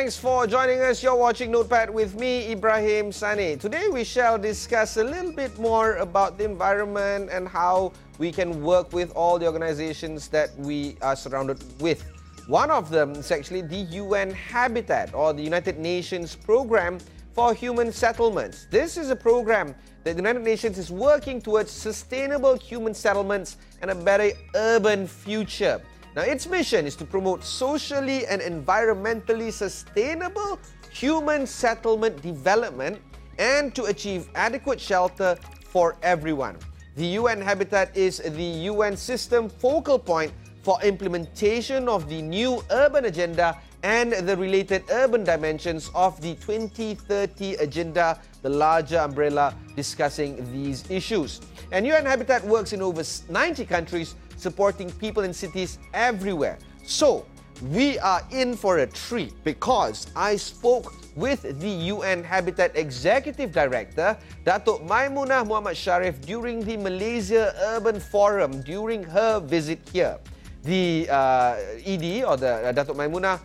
Thanks for joining us. You're watching Notepad with me, Ibrahim Sani. Today we shall discuss a little bit more about the environment and how we can work with all the organizations that we are surrounded with. One of them is actually the UN Habitat, or the United Nations Program for Human Settlements. This is a program that the United Nations is working towards sustainable human settlements and a better urban future. Now, its mission is to promote socially and environmentally sustainable human settlement development and to achieve adequate shelter for everyone. The UN Habitat is the UN system focal point for implementation of the new urban agenda and the related urban dimensions of the 2030 agenda, the larger umbrella discussing these issues. And UN Habitat works in over 90 countries, supporting people in cities everywhere. So, we are in for a treat because I spoke with the UN Habitat Executive Director, Dato Maimunah Mohd Sharif, during the Malaysia Urban Forum during her visit here. The ED, or the Dato Maimunah,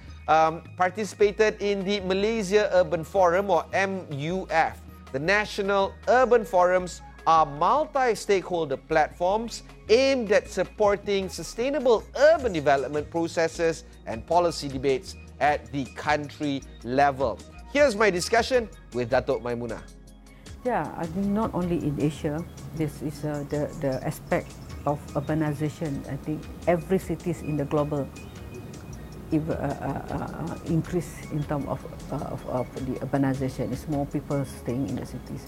participated in the Malaysia Urban Forum, or MUF. The National Urban Forums are multi-stakeholder platforms aimed at supporting sustainable urban development processes and policy debates at the country level. Here's my discussion with Dato Maimunah. Yeah, I think not only in Asia, this is the aspect of urbanization. I think every cities in the global increase in terms of the urbanization. It's more people staying in the cities.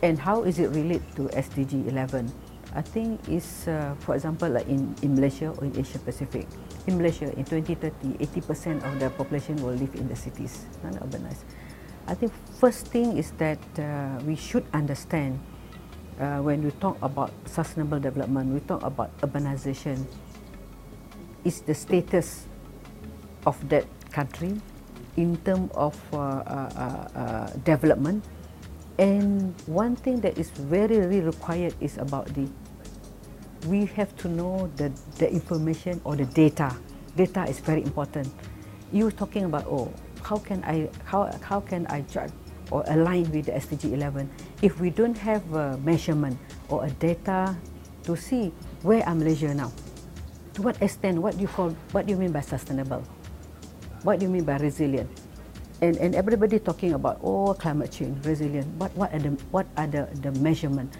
And how is it related to SDG 11? I think it's, for example, like in Malaysia or in Asia Pacific. In Malaysia, in 2030, 80% of the population will live in the cities, not urbanized. I think first thing is that we should understand when we talk about sustainable development, we talk about urbanization, is the status of that country in terms of development. And one thing that is very required is about we have to know the information or the data. Data is very important. You talking about, oh, how can I judge or align with the SDG 11 if we don't have a measurement or a data to see where are Malaysia now? To what extent? What do you mean by sustainable? What do you mean by resilient? And everybody talking about, oh, climate change, resilient, but what are the measurement?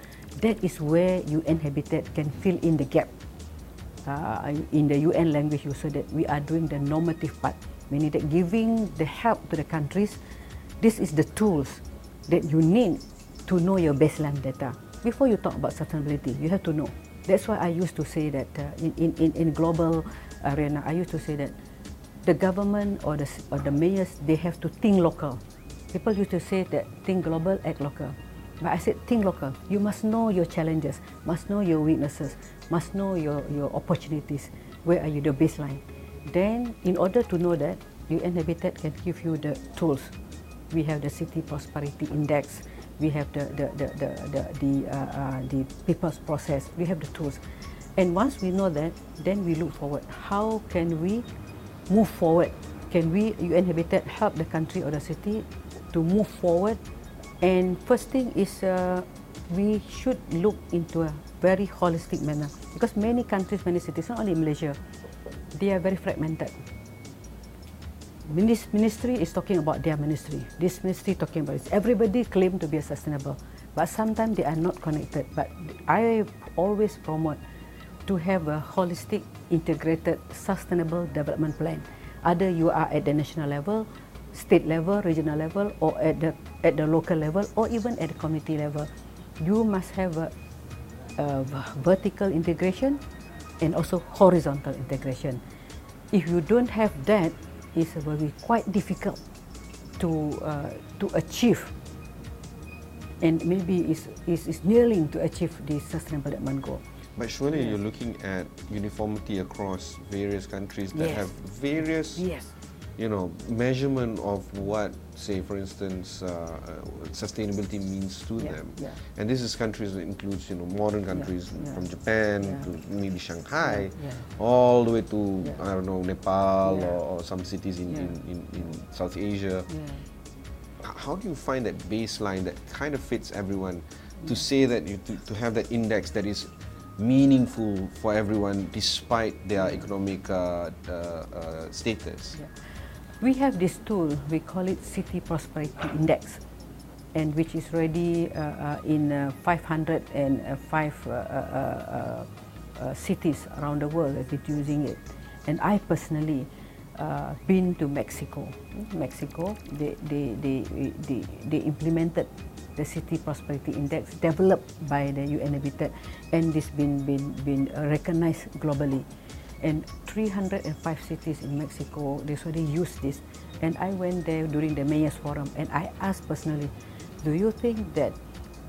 That is where UN Habitat can fill in the gap. In the UN language, you said that we are doing the normative part, meaning that giving the help to the countries. This is the tools that you need to know your baseline data. Before you talk about sustainability, you have to know. That's why I used to say that in global arena, I used to say that the government or the mayors, they have to think local. People used to say that think global, act local. But I said think local. You must know your challenges, must know your weaknesses, must know your opportunities. Where are you, the baseline? Then, in order to know that, UN Habitat can give you the tools. We have the City Prosperity Index. We have the people's process. We have the tools. And once we know that, then we look forward. How can we move forward? Can we, UN Habitat, help the country or the city to move forward? And first thing is we should look into a very holistic manner, because many countries, many cities, not only Malaysia, they are very fragmented. This ministry is talking about their ministry. This ministry talking about this. Everybody claim to be sustainable, but sometimes they are not connected. But I always promote to have a holistic, integrated, sustainable development plan. Either you are at the national level, state level, regional level, or at the local level, or even at the community level. You must have a vertical integration and also horizontal integration. If you don't have that, it will be quite difficult to achieve, and maybe is nearing to achieve the sustainable development goal. But surely you're looking at uniformity across various countries that have various measurement of what, say, for instance, sustainability means to them. And this is countries that includes, modern countries from Japan to maybe Shanghai, all the way to, I don't know, Nepal or some cities in South Asia. How do you find that baseline that kind of fits everyone to say that to have that index that is meaningful for everyone despite their economic status? We have this tool, we call it City Prosperity Index, and which is already in 505 cities around the world that are using it. And I personally been to Mexico. They implemented the City Prosperity Index developed by the UN Habitat, and this been recognized globally. And 305 cities in Mexico, they already use this. And I went there during the Mayor's Forum, and I asked personally, do you think that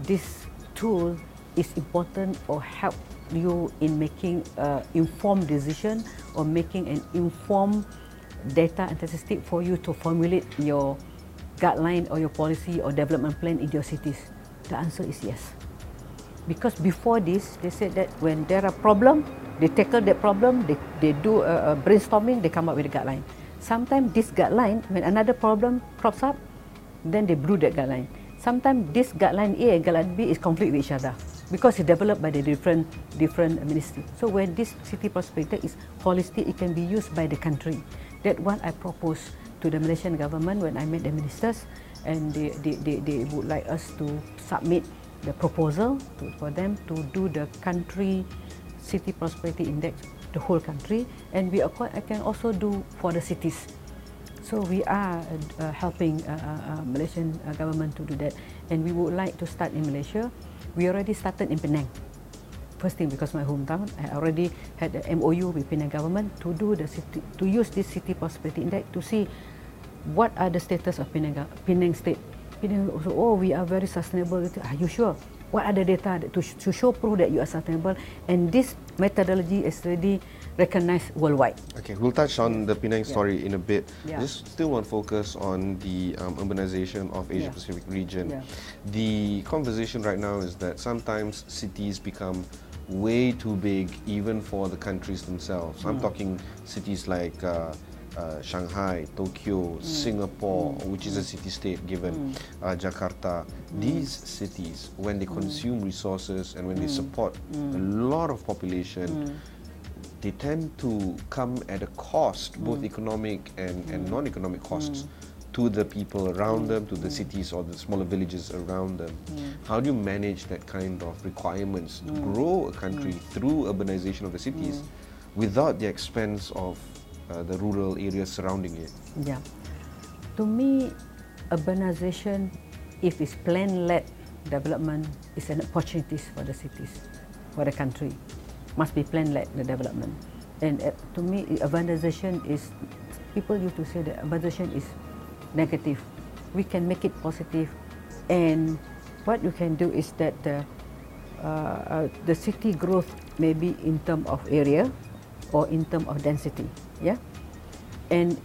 this tool is important or help you in making an informed decision or making an informed data and statistic for you to formulate your guideline or your policy or development plan in your cities? The answer is yes. Because before this, they said that when there are problems, they tackle that problem, they do a brainstorming, they come up with a guideline. Sometimes this guideline, when another problem crops up, then they blew that guideline. Sometimes this guideline A and guideline B is conflict with each other because it's developed by the different ministries. So when this city prosperity is holistic, it can be used by the country. That's what I proposed to the Malaysian government when I met the ministers, and they would like us to submit the proposal for them to do the country City Prosperity Index, the whole country, and I can also do for the cities. So we are helping Malaysian government to do that, and we would like to start in Malaysia. We already started in Penang. First thing, because my hometown, I already had the MOU with Penang government to do to use this City Prosperity Index to see what are the status of Penang State. Penang also, oh, we are very sustainable. Are you sure? What are the data to show proof that you are sustainable? And this methodology is already recognized worldwide. Okay, we'll touch on the Penang story in a bit. Just still want to focus on the urbanization of Asia Pacific region. The conversation right now is that sometimes cities become way too big even for the countries themselves. I'm talking cities like Shanghai, Tokyo, Singapore, which is a city-state given, Jakarta. These cities, when they consume resources and when they support a lot of population, they tend to come at a cost, both economic and non-economic costs, to the people around them, to the cities or the smaller villages around them. How do you manage that kind of requirements to grow a country through urbanization of the cities without the expense of the rural areas surrounding it? Yeah. To me, urbanization, if it's plan-led development, is an opportunity for the cities, for the country. Must be plan-led, the development. And to me, urbanization is, people used to say that urbanization is negative. We can make it positive, and what you can do is that the city growth may be in terms of area or in terms of density. Yeah, and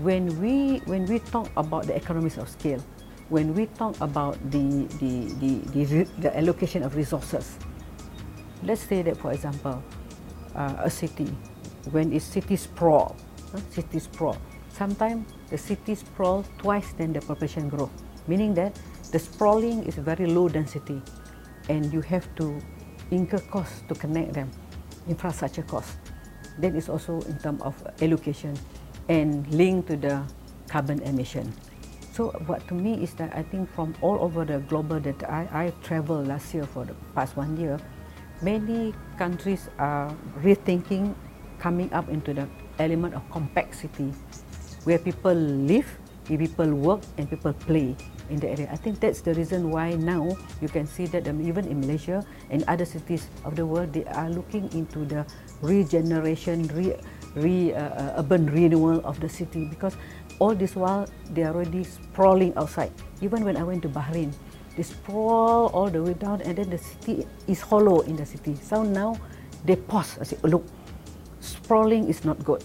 when we talk about the economies of scale, when we talk about the allocation of resources, let's say that, for example, a city, when it's city sprawl, sometimes the city sprawl twice than the population growth, meaning that the sprawling is very low density, and you have to incur costs to connect them, infrastructure costs. That is also in terms of allocation and linked to the carbon emission. So what to me is that I think from all over the global that I traveled last year for the past 1 year, many countries are rethinking, coming up into the element of compact city, where people live, people work, and people play in the area. I think that's the reason why now you can see that even in Malaysia and other cities of the world, they are looking into the regeneration, urban renewal of the city, because all this while they are already sprawling outside. Even when I went to Bahrain, they sprawl all the way down, and then the city is hollow in the city. So now they pause. I say, look, sprawling is not good.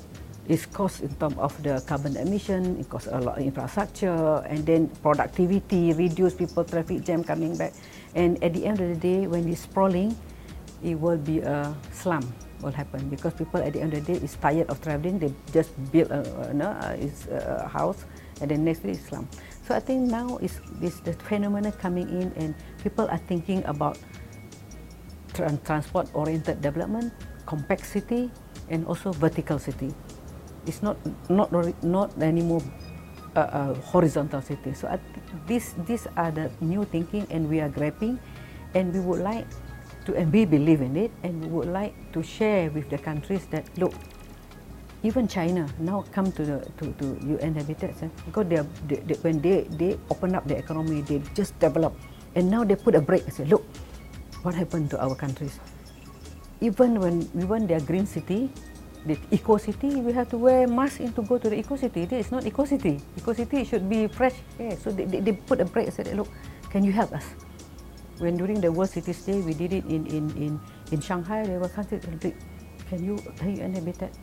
It's cost in terms of the carbon emission, it costs a lot of infrastructure, and then productivity, reduce people traffic jam coming back. And at the end of the day, when it's sprawling, it will be a slum will happen because people at the end of the day is tired of traveling. They just build a house, and then next day is slum. So I think now is the phenomenon coming in, and people are thinking about transport-oriented development, compact city, and also vertical city. It's not anymore horizontal city. So these are the new thinking, and we are grabbing, and we would like to, and we believe in it, and we would like to share with the countries that look, even China now come to UN Habitat, because when they open up the economy, they just develop, and now they put a break and say, look, what happened to our countries? Even when we want their green city, the eco city, we have to wear masks to go to the eco city. This is not eco city. Eco city should be fresh air. So they put a break and said, look, can you help us? When during the World Cities Day, we did it in Shanghai, they were countries, can you Habitat?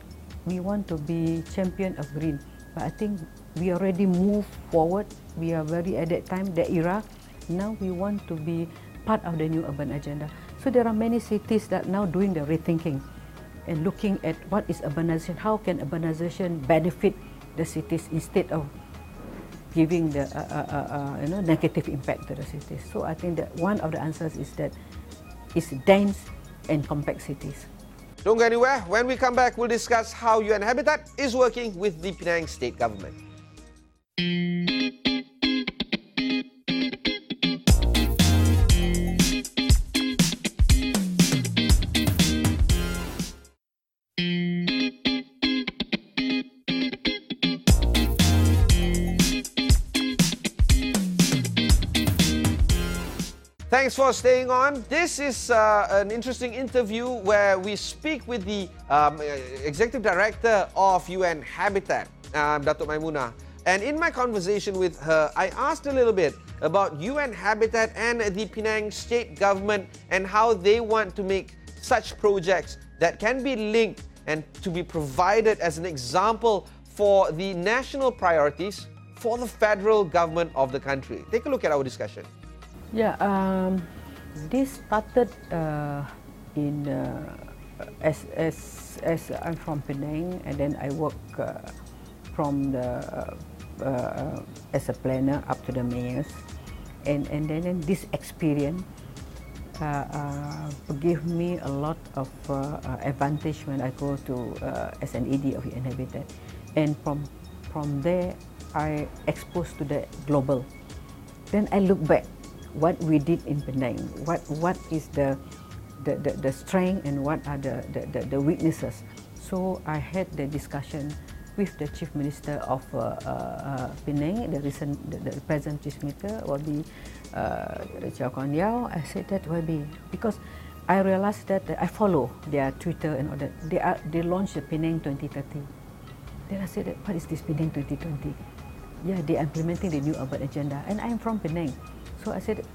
We want to be champion of green. But I think we already moved forward. We are very at that time, the era. Now we want to be part of the new urban agenda. So there are many cities that now doing the rethinking and looking at what is urbanization, how can urbanization benefit the cities instead of giving the negative impact to the cities. So I think that one of the answers is that it's dense and compact cities. Don't go anywhere. When we come back, we'll discuss how UN Habitat is working with the Penang State Government. Thanks for staying on. This is an interesting interview where we speak with the Executive Director of UN Habitat, Dato Maimunah. And in my conversation with her, I asked a little bit about UN Habitat and the Penang State Government and how they want to make such projects that can be linked and to be provided as an example for the national priorities for the federal government of the country. Take a look at our discussion. Yeah, this started as I'm from Penang, and then I work from as a planner up to the mayors, and then this experience gave me a lot of advantage when I go to as an ED of UN Habitat, and from there I exposed to the global. Then I look back what we did in Penang, what is the strength and what are the weaknesses. So I had the discussion with the Chief Minister of Penang, the present Chief Minister will be Chow Kon Yeow. I said that will be because I realized that I follow their Twitter and all that. They launched the Penang 2030. Then I said that, what is this Penang 2020? Yeah, they are implementing the new urban agenda, and I am from Penang. So I said,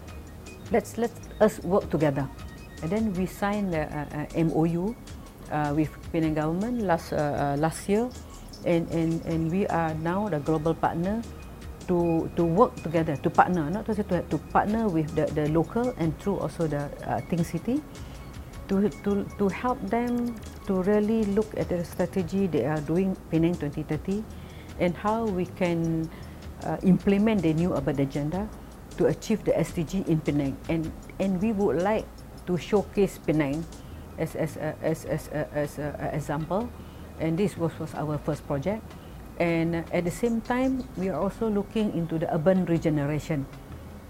let's us work together, and then we signed the MOU with Penang government last year, and we are now the global partner to work together, to partner, not to partner with the local and through also the Think City to help them to really look at the strategy they are doing Penang 2030 and how we can implement the new urban agenda to achieve the SDG in Penang, and we would like to showcase Penang as an example, and this was our first project. And at the same time, we are also looking into the urban regeneration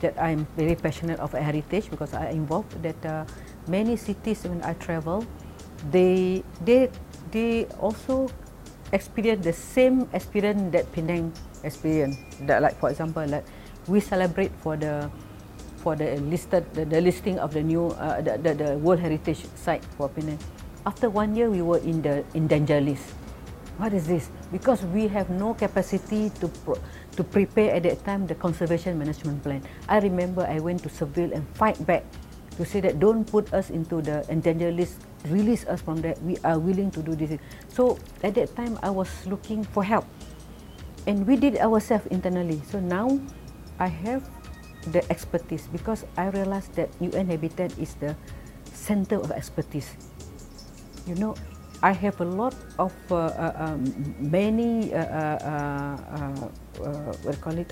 that I'm very passionate of heritage, because I involved that many cities when I travel, they also experience the same experience that Penang experienced. That, like for example, like we celebrate for the listing of the new the World Heritage Site for Penang. After 1 year, we were in danger list. What is this? Because we have no capacity to prepare at that time the conservation management plan. I remember I went to Seville and fight back to say that don't put us into the endangered list, release us from that. We are willing to do this. So at that time, I was looking for help, and we did ourselves internally. So now I have the expertise because I realized that UN Habitat is the center of expertise. You know, I have a lot of many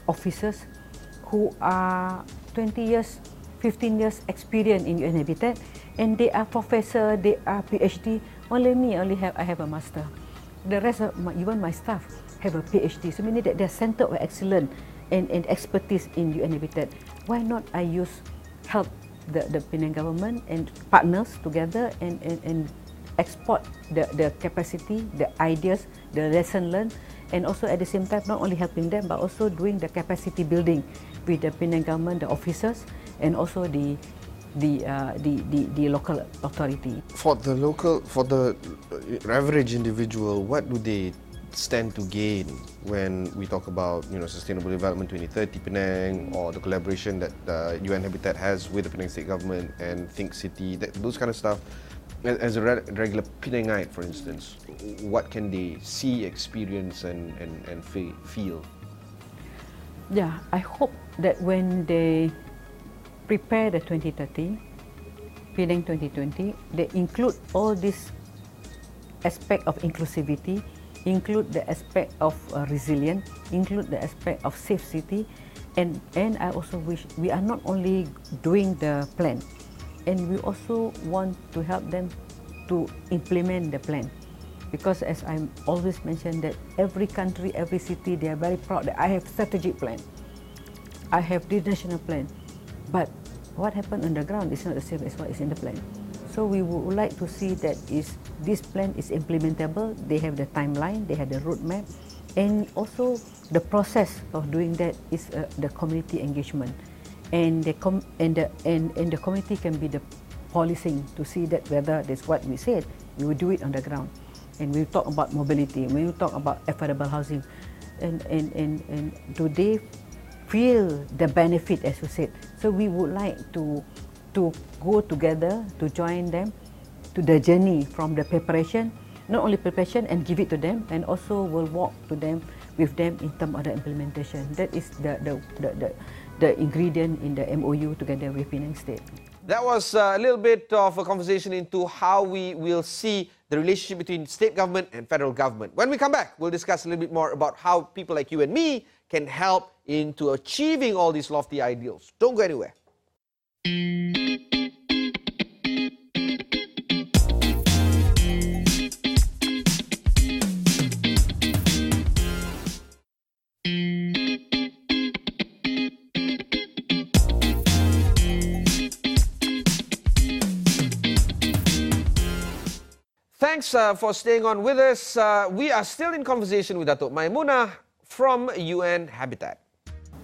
officers who are 20 years, 15 years experience in UN Habitat, and they are professor, they are PhD. Only me, I have a master. The rest of even my staff have a PhD. So meaning that they're center of excellence and expertise in UN Habitat. Why not I help the Penang government and partners together and export the capacity, the ideas, the lesson learned, and also at the same time not only helping them but also doing the capacity building with the Penang government, the officers, and also the local authority. For the average individual, what do they stand to gain when we talk about Sustainable Development 2030 Penang, or the collaboration that UN Habitat has with the Penang State Government and Think City, those kind of stuff? As a regular Penangite, for instance, what can they see, experience, and feel? Yeah, I hope that when they prepare the 2030, Penang 2020, they include all this aspect of inclusivity, include the aspect of resilience, include the aspect of safe city, and I also wish we are not only doing the plan, and we also want to help them to implement the plan. Because as I always mention that every country, every city, they are very proud that I have strategic plan. I have the national plan. But what happened on the ground is not the same as what is in the plan. So we would like to see that this plan is implementable, they have the timeline, they have the roadmap, and also the process of doing that is the community engagement. And the community can be the policing to see that whether that's what we said, we will do it on the ground. And we talk about mobility, we will talk about affordable housing, and do they feel the benefit, as you said. So we would like to go together, to join them to the journey from the preparation, not only preparation and give it to them, and also will walk with them in terms of the implementation. That is the ingredient in the MOU together with Penang State. That was a little bit of a conversation into how we will see the relationship between state government and federal government. When we come back, we'll discuss a little bit more about how people like you and me can help into achieving all these lofty ideals. Don't go anywhere. Thanks for staying on with us. We are still in conversation with Dato Maimunah from UN Habitat.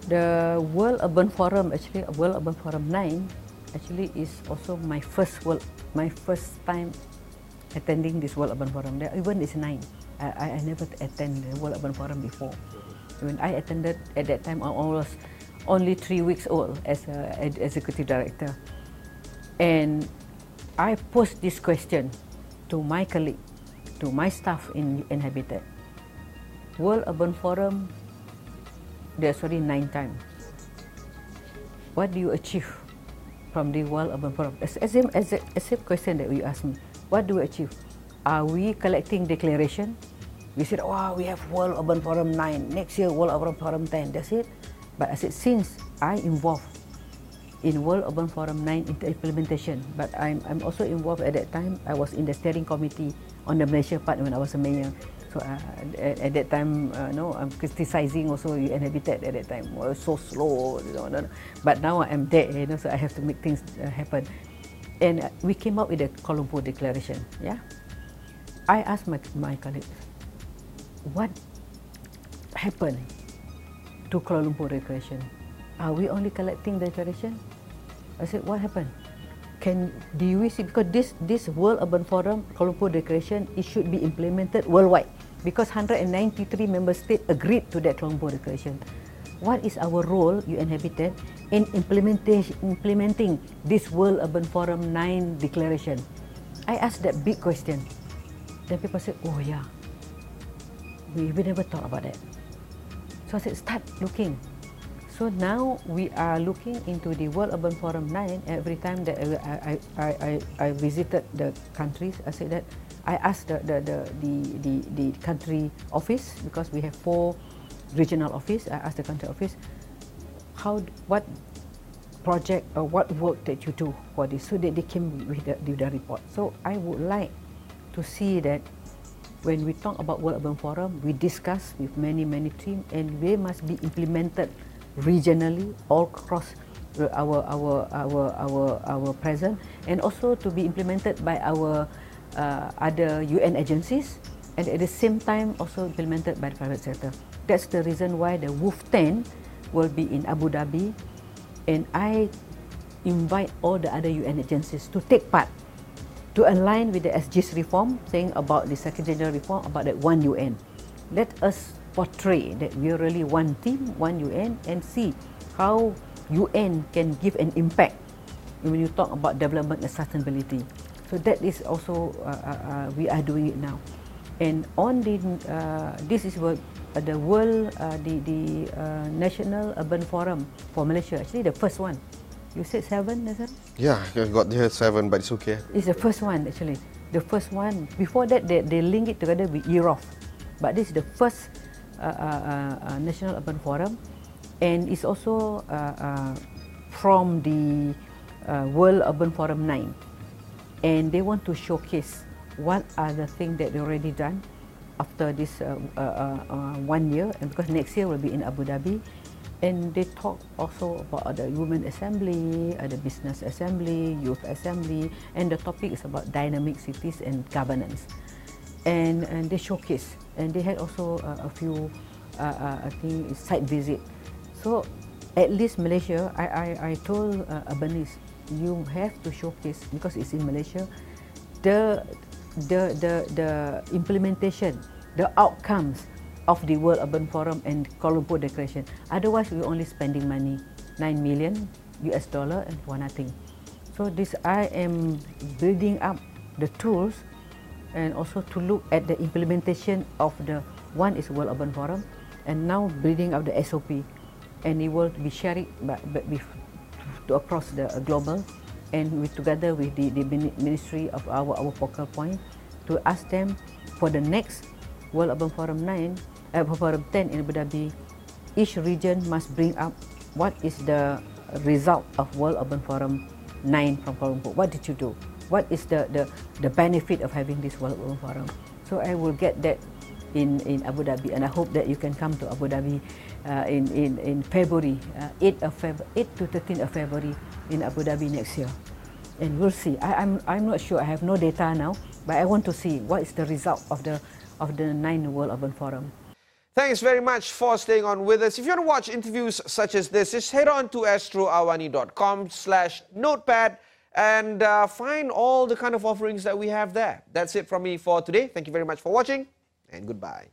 The World Urban Forum, actually World Urban Forum 9, actually is also my first time attending this World Urban Forum. Even it's 9. I never attended the World Urban Forum before. When I attended at that time, I was only 3 weeks old as an executive director, and I posed this question to my colleague, to my staff in UN Habitat. World Urban Forum, there's already 9 times. What do you achieve from the World Urban Forum? As a question that you asked me, what do we achieve? Are we collecting declaration? We said, oh, we have World Urban Forum 9, next year World Urban Forum 10, that's it. But I said, since I involved in World Urban Forum 9 implementation, but I'm also involved at that time. I was in the steering committee on the Malaysia part when I was a mayor. So at that time, I'm criticizing also UN Habitat at that time. It was so slow, but now I'm there, so I have to make things happen. And we came up with the Kuala Lumpur Declaration. Yeah, I asked my colleagues, what happened to Kuala Lumpur Declaration? Are we only collecting the declaration? I said, what happened? Do we see, because this World Urban Forum, Kuala Lumpur Declaration, it should be implemented worldwide, because 193 member states agreed to that Kuala Lumpur Declaration. What is our role, UN Habitat, in implementing this World Urban Forum 9 declaration? I asked that big question. Then people said, oh yeah, we never thought about that. So I said, start looking. So now we are looking into the World Urban Forum 9. Every time that I visited the countries, I said that I asked the country office, because we have 4 regional office. I asked the country office, what project or what work that you do for this, so that they came with the report. So I would like to see that when we talk about World Urban Forum, we discuss with many teams, and they must be implemented regionally all across our present, and also to be implemented by our other UN agencies, and at the same time also implemented by the private sector. That's the reason why the WOF 10 will be in Abu Dhabi, and I invite all the other UN agencies to take part, to align with the SG's reform, saying about the Secretary General reform, about that one UN. Let us portray that we are really one team, one UN, and see how UN can give an impact when you talk about development and sustainability. So that is also, we are doing it now. And on the, this is what the World, the National Urban Forum for Malaysia, actually the first one. You said 7, Nathan? Yeah, I got here 7, but it's okay. It's the first one, actually. The first one. Before that, they link it together with EROF. But this is the first National Urban Forum. And it's also from the World Urban Forum 9. And they want to showcase what are the things that they already done after this 1 year. And because next year will be in Abu Dhabi. And they talk also about the Women Assembly, the Business Assembly, Youth Assembly, and the topic is about dynamic cities and governance. And they showcase, and they had also a few, I think, site visit. So at least Malaysia, I told Urbanist, you have to showcase, because it's in Malaysia, the implementation, the outcomes of the World Urban Forum and Kuala Lumpur Declaration. Otherwise, we're only spending money, $9 million and for nothing. So this, I am building up the tools, and also to look at the implementation of the, one is World Urban Forum, and now building up the SOP, and it will be shared to across the global, and together with the Ministry of our focal point, to ask them for the next World Urban Forum 9, Forum 10 in Abu Dhabi, each region must bring up what is the result of World Urban Forum 9 from Kuala Lumpur. What did you do? What is the benefit of having this World Urban Forum? So I will get that in Abu Dhabi, and I hope that you can come to Abu Dhabi in February, 8 to 13th of February in Abu Dhabi next year. And we'll see. I'm not sure. I have no data now, but I want to see what is the result of the 9 World Urban Forum. Thanks very much for staying on with us. If you want to watch interviews such as this, just head on to astroawani.com/notepad and find all the kind of offerings that we have there. That's it from me for today. Thank you very much for watching, and goodbye.